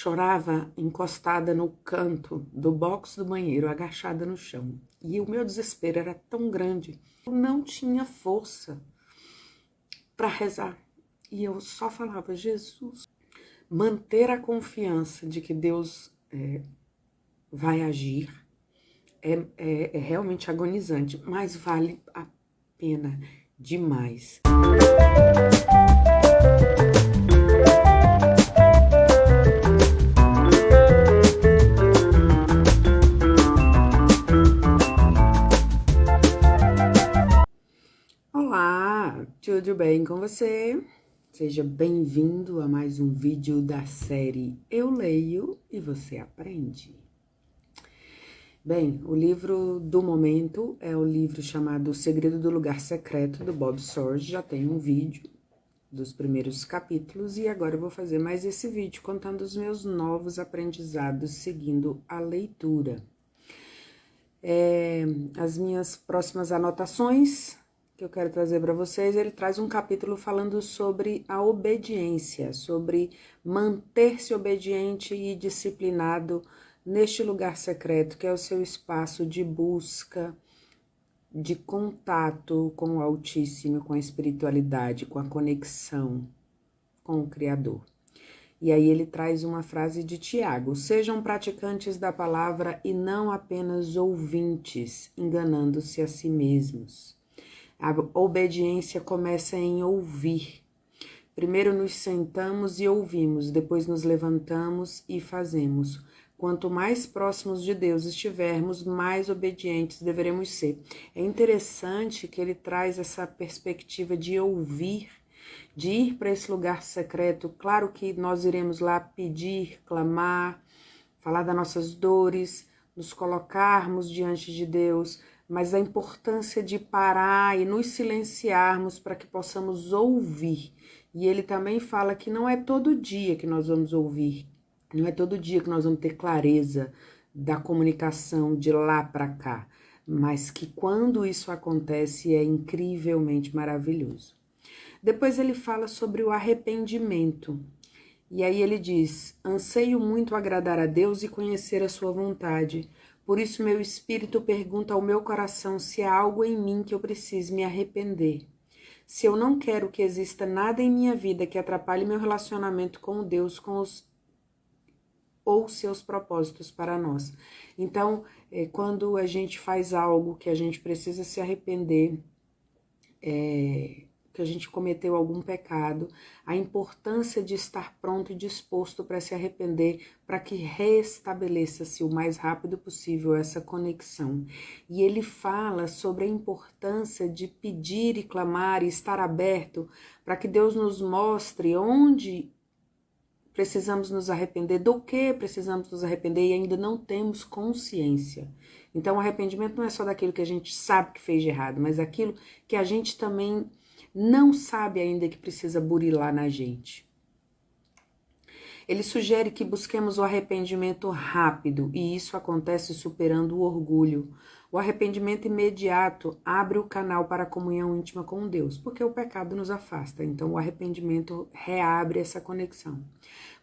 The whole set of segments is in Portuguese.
chorava encostada no canto do box do banheiro, agachada no chão. E o meu desespero era tão grande, eu não tinha força para rezar. E eu só falava, Jesus, manter a confiança de que Deus vai agir é realmente agonizante, mas vale a pena demais. Olá, tudo bem com você? Seja bem-vindo a mais um vídeo da série Eu Leio e Você Aprende. Bem, o livro do momento é o livro chamado O Segredo do Lugar Secreto, do Bob Sorge. Já tem um vídeo dos primeiros capítulos e agora eu vou fazer mais esse vídeo contando os meus novos aprendizados seguindo a leitura. As minhas próximas anotações que eu quero trazer para vocês, ele traz um capítulo falando sobre a obediência, sobre manter-se obediente e disciplinado neste lugar secreto, que é o seu espaço de busca, de contato com o Altíssimo, com a espiritualidade, com a conexão com o Criador. E aí ele traz uma frase de Tiago: sejam praticantes da palavra e não apenas ouvintes, enganando-se a si mesmos. A obediência começa em ouvir. Primeiro nos sentamos e ouvimos, depois nos levantamos e fazemos. Quanto mais próximos de Deus estivermos, mais obedientes deveremos ser. É interessante que ele traz essa perspectiva de ouvir, de ir para esse lugar secreto. Claro que nós iremos lá pedir, clamar, falar das nossas dores, nos colocarmos diante de Deus, mas a importância de parar e nos silenciarmos para que possamos ouvir. E ele também fala que não é todo dia que nós vamos ouvir, não é todo dia que nós vamos ter clareza da comunicação de lá para cá, mas que quando isso acontece é incrivelmente maravilhoso. Depois ele fala sobre o arrependimento. E aí ele diz: anseio muito agradar a Deus e conhecer a sua vontade. Por isso meu espírito pergunta ao meu coração se há algo em mim que eu precise me arrepender. Se eu não quero que exista nada em minha vida que atrapalhe meu relacionamento com Deus, ou seus propósitos para nós. Então, quando a gente faz algo que a gente precisa se arrepender, que a gente cometeu algum pecado, a importância de estar pronto e disposto para se arrepender, para que restabeleça-se o mais rápido possível essa conexão. E ele fala sobre a importância de pedir e clamar e estar aberto para que Deus nos mostre onde precisamos nos arrepender, do que precisamos nos arrepender e ainda não temos consciência. Então, o arrependimento não é só daquilo que a gente sabe que fez de errado, mas aquilo que a gente também não sabe ainda que precisa burilar na gente. Ele sugere que busquemos o arrependimento rápido, e isso acontece superando o orgulho. O arrependimento imediato abre o canal para a comunhão íntima com Deus, porque o pecado nos afasta, então o arrependimento reabre essa conexão.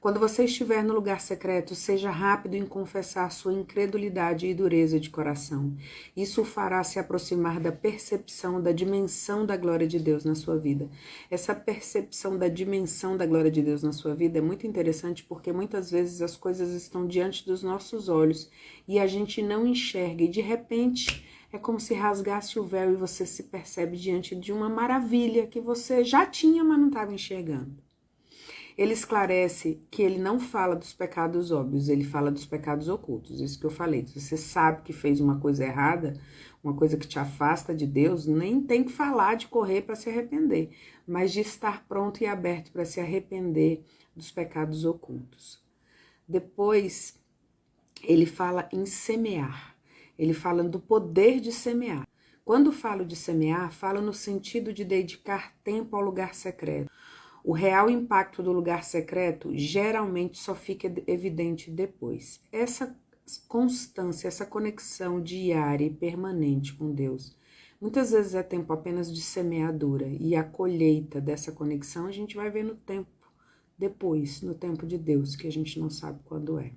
Quando você estiver no lugar secreto, seja rápido em confessar sua incredulidade e dureza de coração. Isso o fará se aproximar da percepção da dimensão da glória de Deus na sua vida. Essa percepção da dimensão da glória de Deus na sua vida é muito interessante porque muitas vezes as coisas estão diante dos nossos olhos e a gente não enxerga e de repente é como se rasgasse o véu e você se percebe diante de uma maravilha que você já tinha, mas não estava enxergando. Ele esclarece que ele não fala dos pecados óbvios, ele fala dos pecados ocultos. Isso que eu falei, se você sabe que fez uma coisa errada, uma coisa que te afasta de Deus, nem tem que falar de correr para se arrepender, mas de estar pronto e aberto para se arrepender dos pecados ocultos. Depois, ele fala em semear, ele fala do poder de semear. Quando falo de semear, falo no sentido de dedicar tempo ao lugar secreto. O real impacto do lugar secreto geralmente só fica evidente depois. Essa constância, essa conexão diária e permanente com Deus, muitas vezes é tempo apenas de semeadura, e a colheita dessa conexão a gente vai ver no tempo depois, no tempo de Deus, que a gente não sabe quando é.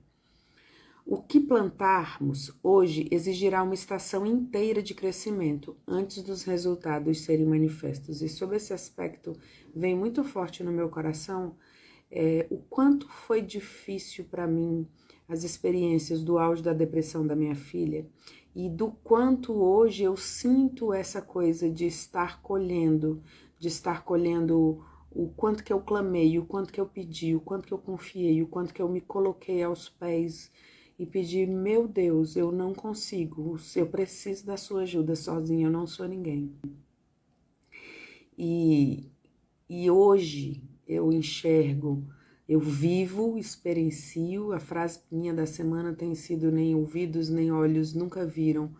O que plantarmos hoje exigirá uma estação inteira de crescimento antes dos resultados serem manifestos. E sob esse aspecto, vem muito forte no meu coração o quanto foi difícil para mim as experiências do auge da depressão da minha filha e do quanto hoje eu sinto essa coisa de estar colhendo o quanto que eu clamei, o quanto que eu pedi, o quanto que eu confiei, o quanto que eu me coloquei aos pés e pedi, meu Deus, eu não consigo, eu preciso da sua ajuda, sozinha eu não sou ninguém. E hoje eu enxergo, eu vivo, experiencio, a frase minha da semana tem sido nem ouvidos nem olhos nunca viram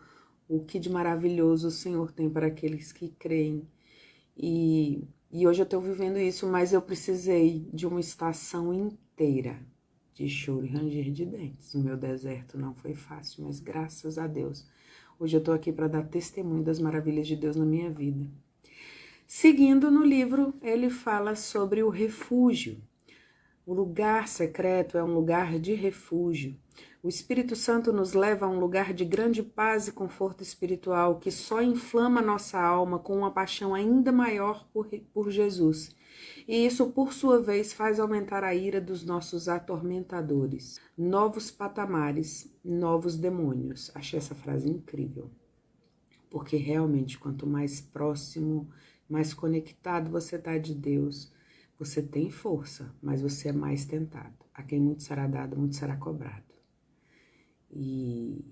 o que de maravilhoso o Senhor tem para aqueles que creem. E hoje eu estou vivendo isso, mas eu precisei de uma estação inteira de choro e ranger de dentes. O meu deserto não foi fácil, mas graças a Deus, hoje eu estou aqui para dar testemunho das maravilhas de Deus na minha vida. Seguindo no livro, ele fala sobre o refúgio. O lugar secreto é um lugar de refúgio. O Espírito Santo nos leva a um lugar de grande paz e conforto espiritual que só inflama nossa alma com uma paixão ainda maior por Jesus. E isso, por sua vez, faz aumentar a ira dos nossos atormentadores. Novos patamares, novos demônios. Achei essa frase incrível. Porque realmente, quanto mais próximo, mais conectado você está de Deus, você tem força, mas você é mais tentado. A quem muito será dado, muito será cobrado. E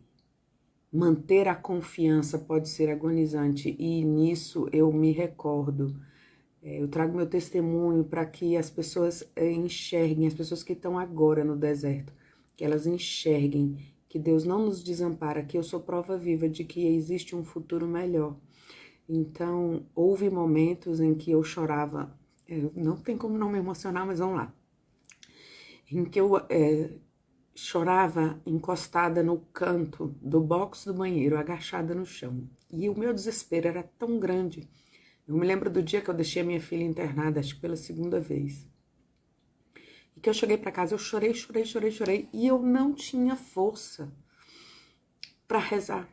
manter a confiança pode ser agonizante, e nisso eu me recordo. Eu trago meu testemunho para que as pessoas enxerguem, as pessoas que estão agora no deserto, que elas enxerguem que Deus não nos desampara, que eu sou prova viva de que existe um futuro melhor. Então, houve momentos em que eu chorava, não tem como não me emocionar, mas vamos lá, em que eu chorava encostada no canto do box do banheiro, agachada no chão. E o meu desespero era tão grande. Eu me lembro do dia que eu deixei a minha filha internada, acho que pela segunda vez. E que eu cheguei para casa, eu chorei, e eu não tinha força para rezar.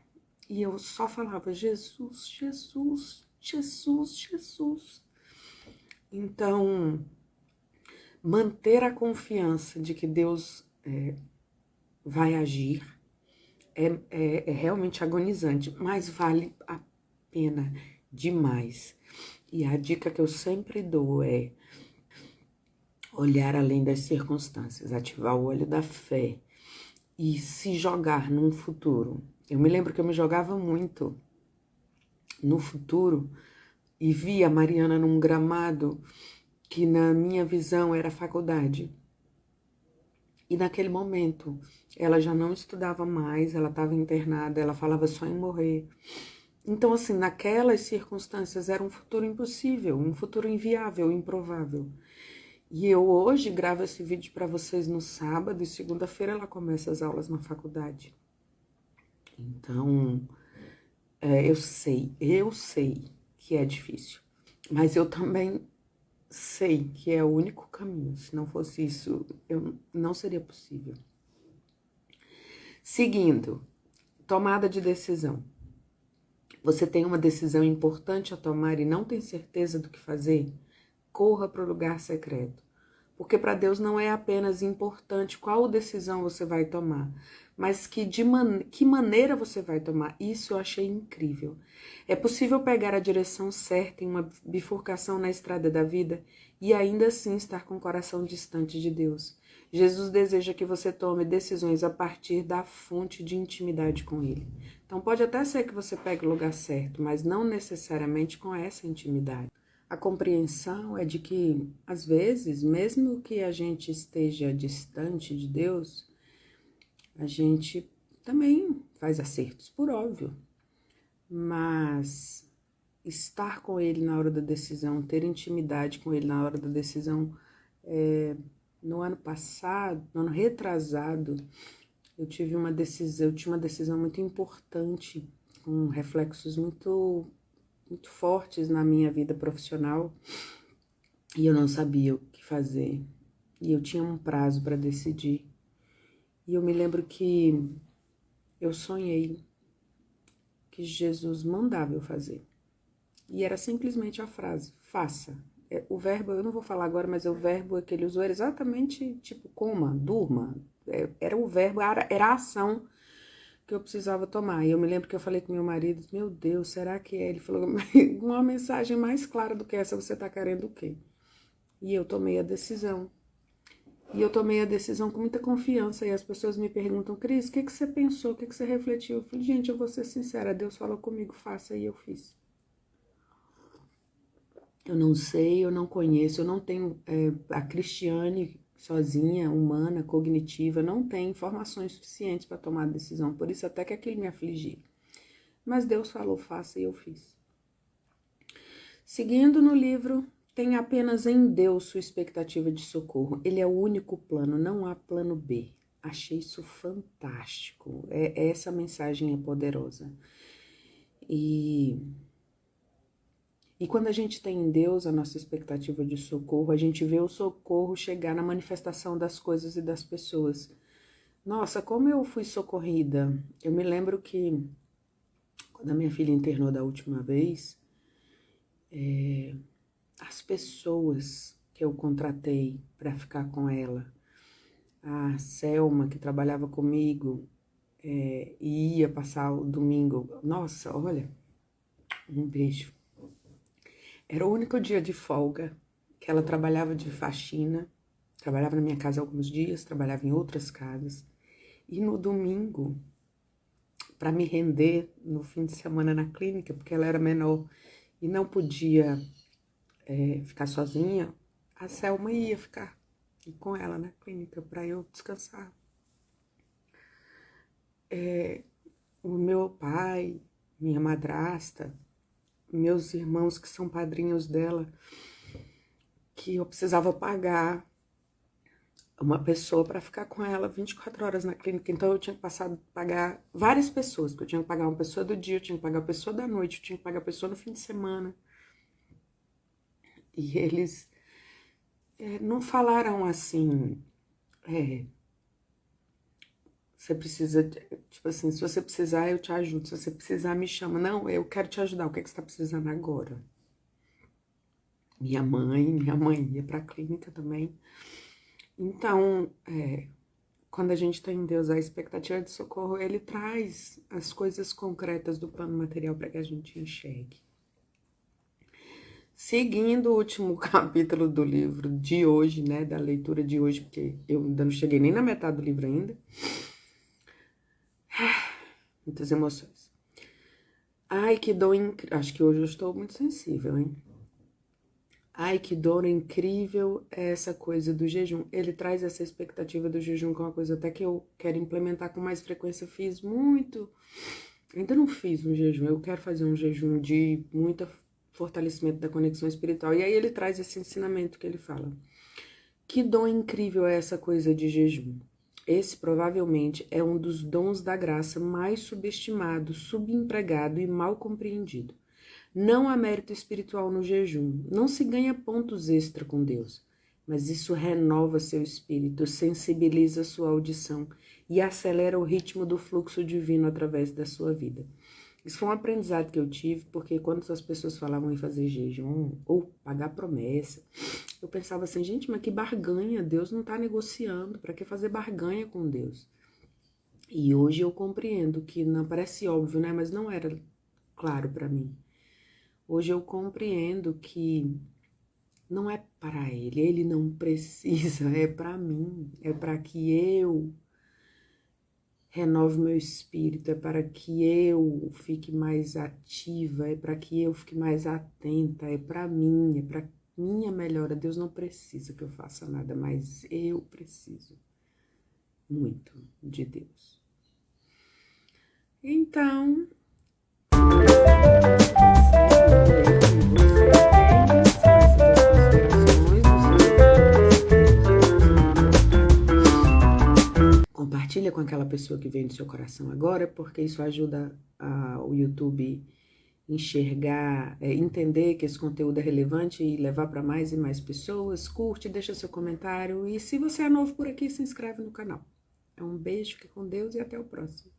E eu só falava, Jesus, Jesus, Jesus, Jesus. Então, manter a confiança de que Deus vai agir é realmente agonizante, mas vale a pena demais. E a dica que eu sempre dou é olhar além das circunstâncias, ativar o olho da fé e se jogar num futuro. Eu me lembro que eu me jogava muito no futuro e via a Mariana num gramado que na minha visão era faculdade. E naquele momento ela já não estudava mais, ela estava internada, ela falava só em morrer. Então, assim, naquelas circunstâncias era um futuro impossível, um futuro inviável, improvável. E eu hoje gravo esse vídeo para vocês no sábado e segunda-feira ela começa as aulas na faculdade. Então, eu sei que é difícil, mas eu também sei que é o único caminho. Se não fosse isso, não seria possível. Seguindo, tomada de decisão. Você tem uma decisão importante a tomar e não tem certeza do que fazer? Corra para o lugar secreto. Porque para Deus não é apenas importante qual decisão você vai tomar, mas que maneira você vai tomar. Isso eu achei incrível. É possível pegar a direção certa em uma bifurcação na estrada da vida e ainda assim estar com o coração distante de Deus. Jesus deseja que você tome decisões a partir da fonte de intimidade com Ele. Então pode até ser que você pegue o lugar certo, mas não necessariamente com essa intimidade. A compreensão é de que, às vezes, mesmo que a gente esteja distante de Deus, a gente também faz acertos, por óbvio. Mas estar com Ele na hora da decisão, ter intimidade com Ele na hora da decisão, no ano passado, no ano retrasado, eu tinha uma decisão muito importante, com reflexos muito fortes na minha vida profissional, e eu não sabia o que fazer. e eu tinha um prazo para decidir. E eu me lembro que eu sonhei que Jesus mandava eu fazer. E era simplesmente a frase, faça. O verbo, eu não vou falar agora, mas o verbo que ele usou era exatamente tipo coma, durma. Era o verbo, era a ação que eu precisava tomar. E eu me lembro que eu falei com meu marido, meu Deus, será que é? Ele falou, uma mensagem mais clara do que essa, você tá querendo o quê? E eu tomei a decisão. E eu tomei a decisão com muita confiança. E as pessoas me perguntam, Cris, o que você pensou? O que você refletiu? Eu falei, gente, eu vou ser sincera, Deus falou comigo, faça, e eu fiz. Eu não sei, eu não conheço, eu não tenho a Cristiane sozinha, humana, cognitiva, não tem informações suficientes para tomar a decisão, por isso até que aquilo me afligia. Mas Deus falou, faça, e eu fiz. Seguindo no livro, tem apenas em Deus sua expectativa de socorro. Ele é o único plano, não há plano B. Achei isso fantástico. Essa mensagem é poderosa. E quando a gente tem em Deus a nossa expectativa de socorro, a gente vê o socorro chegar na manifestação das coisas e das pessoas. Nossa, como eu fui socorrida. Eu me lembro que quando a minha filha internou da última vez, as pessoas que eu contratei para ficar com ela, a Selma, que trabalhava comigo, ia passar o domingo. Nossa, olha, um beijo. Era o único dia de folga que ela trabalhava de faxina, trabalhava na minha casa alguns dias, trabalhava em outras casas. E no domingo, para me render no fim de semana na clínica, porque ela era menor e não podia ficar sozinha, a Selma ia ficar com ela na clínica para eu descansar. O meu pai, minha madrasta, meus irmãos que são padrinhos dela, que eu precisava pagar uma pessoa para ficar com ela 24 horas na clínica, então eu tinha que pagar várias pessoas, porque eu tinha que pagar uma pessoa do dia, eu tinha que pagar uma pessoa da noite, eu tinha que pagar uma pessoa no fim de semana. E eles não falaram assim, você precisa, tipo assim, se você precisar eu te ajudo, se você precisar me chama. Não, eu quero te ajudar, o que você tá precisando agora? Minha mãe ia pra clínica também. Então, quando a gente tem em Deus a expectativa de socorro, ele traz as coisas concretas do plano material para que a gente enxergue. Seguindo o último capítulo do livro de hoje, né, da leitura de hoje, porque eu ainda não cheguei nem na metade do livro ainda. Muitas emoções. Ai, que dor incrível. Acho que hoje eu estou muito sensível, hein? Ai, que dor incrível é essa coisa do jejum. Ele traz essa expectativa do jejum, que é uma coisa até que eu quero implementar com mais frequência. Fiz muito. Ainda não fiz um jejum. Eu quero fazer um jejum de muito fortalecimento da conexão espiritual. E aí ele traz esse ensinamento que ele fala. Que dom incrível é essa coisa de jejum. Esse provavelmente é um dos dons da graça mais subestimado, subempregado e mal compreendido. Não há mérito espiritual no jejum, não se ganha pontos extra com Deus, mas isso renova seu espírito, sensibiliza sua audição e acelera o ritmo do fluxo divino através da sua vida. Isso foi um aprendizado que eu tive, porque quando as pessoas falavam em fazer jejum ou pagar promessa, eu pensava assim, gente, mas que barganha, Deus não está negociando, para que fazer barganha com Deus? E hoje eu compreendo que não parece óbvio, né? Mas não era claro para mim. Hoje eu compreendo que não é para ele não precisa, é para mim, é para que eu renove meu espírito, é para que eu fique mais ativa, é para que eu fique mais atenta, é para mim, é para minha melhora. Deus não precisa que eu faça nada, mas eu preciso muito de Deus. Então, compartilha com aquela pessoa que vem do seu coração agora, porque isso ajuda o YouTube enxergar, entender que esse conteúdo é relevante e levar para mais e mais pessoas, curte, deixa seu comentário e se você é novo por aqui, se inscreve no canal. Um beijo, fique com Deus e até o próximo.